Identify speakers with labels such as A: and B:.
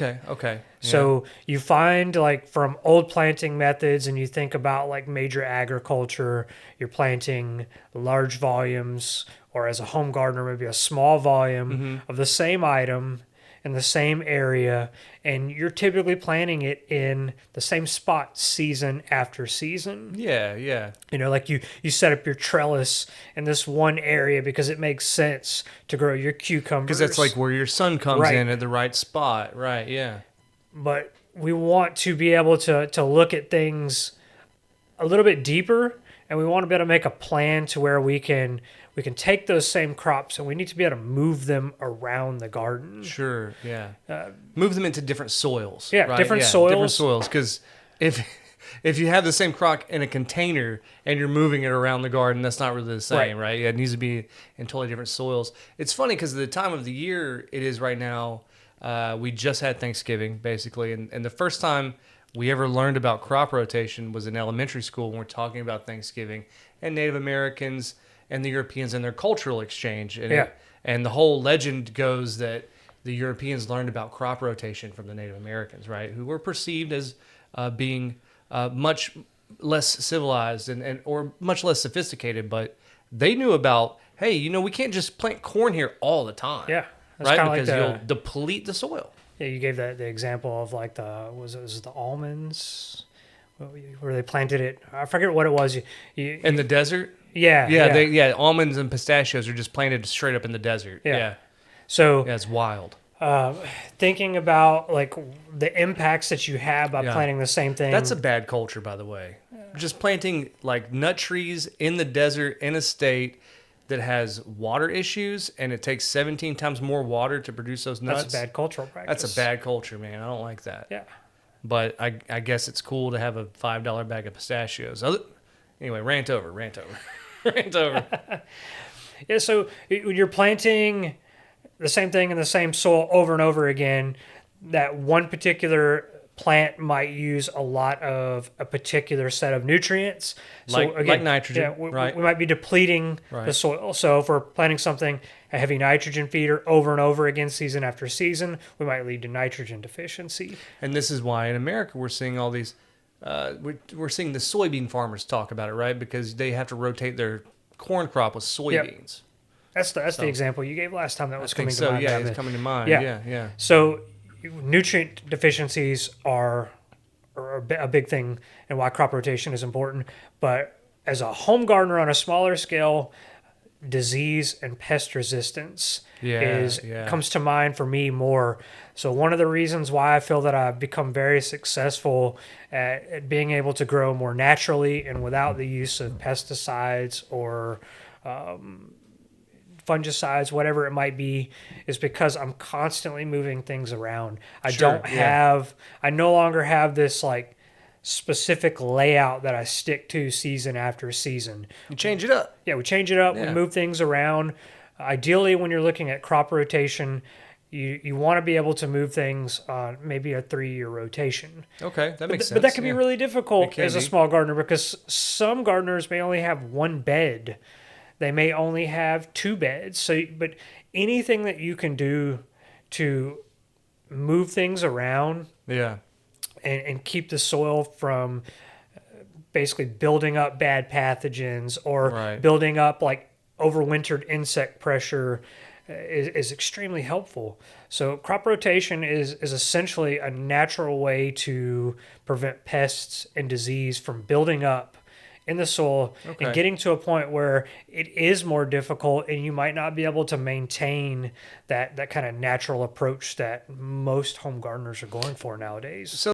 A: Okay.
B: So you find like from old planting methods and you think about like major agriculture, you're planting large volumes, or as a home gardener, maybe a small volume of the same item in the same area, and you're typically planting it in the same spot season after season.
A: Yeah.
B: Like you set up your trellis in this one area because it makes sense to grow your cucumbers.
A: Because that's like where your sun comes
B: Right.
A: in at the right spot. Right, yeah.
B: But we want to be able to look at things a little bit deeper, and we want to be able to make a plan to where we can take those same crops and we need to be able to move them around the garden.
A: Sure, yeah. Move them into different soils.
B: Yeah,
A: right?
B: different soils.
A: Different soils, because if you have the same crop in a container and you're moving it around the garden, that's not really the same, right? Yeah, it needs to be in totally different soils. It's funny because the time of the year it is right now, we just had Thanksgiving, basically, and the first time we ever learned about crop rotation was in elementary school when we're talking about Thanksgiving and Native Americans and the Europeans and their cultural exchange. And the whole legend goes that the Europeans learned about crop rotation from the Native Americans, right? Who were perceived as being much less civilized or much less sophisticated, but they knew about, hey, we can't just plant corn here all the time.
B: Yeah.
A: Right? Because you'll deplete the soil.
B: Yeah, you gave the example of like was it the almonds where they planted it. I forget what it was.
A: In the desert?
B: Yeah.
A: Almonds and pistachios are just planted straight up in the desert. Yeah.
B: So
A: it's wild.
B: Thinking about like the impacts that you have by planting the same thing.
A: That's a bad culture, by the way. Just planting like nut trees in the desert in a state that has water issues, and it takes 17 times more water to produce those nuts.
B: That's a bad cultural practice.
A: That's a bad culture, man. I don't like that.
B: Yeah.
A: But I guess it's cool to have a $5 bag of pistachios. Anyway, rant over. Rant over.
B: Yeah, so when you're planting the same thing in the same soil over and over again, that one particular plant might use a lot of a particular set of nutrients.
A: Like nitrogen, right?
B: We might be depleting the soil. So if we're planting something, a heavy nitrogen feeder over and over again, season after season, we might lead to nitrogen deficiency.
A: And this is why in America we're seeing all these, we're seeing the soybean farmers talk about it, right? Because they have to rotate their corn crop with soybeans.
B: Yep. That's the example you gave last time that was coming to mind.
A: Yeah, it's coming to mind. Yeah.
B: So nutrient deficiencies are a big thing and why crop rotation is important. But as a home gardener on a smaller scale, disease and pest resistance comes to mind for me more. So one of the reasons why I feel that I've become very successful at being able to grow more naturally and without the use of pesticides or fungicides, whatever it might be, is because I'm constantly moving things around. I no longer have this like specific layout that I stick to season after season.
A: You change it up.
B: Yeah, we change it up. We move things around. Ideally, when you're looking at crop rotation, you want to be able to move things on maybe a 3-year rotation.
A: Okay, that makes sense.
B: But that can be really difficult as a small gardener because some gardeners may only have one bed. They may only have 2 beds. But anything that you can do to move things around, and keep the soil from basically building up bad pathogens or building up like overwintered insect pressure is extremely helpful. So crop rotation is essentially a natural way to prevent pests and disease from building up in the soil and getting to a point where it is more difficult and you might not be able to maintain that kind of natural approach that most home gardeners are going for nowadays.
A: So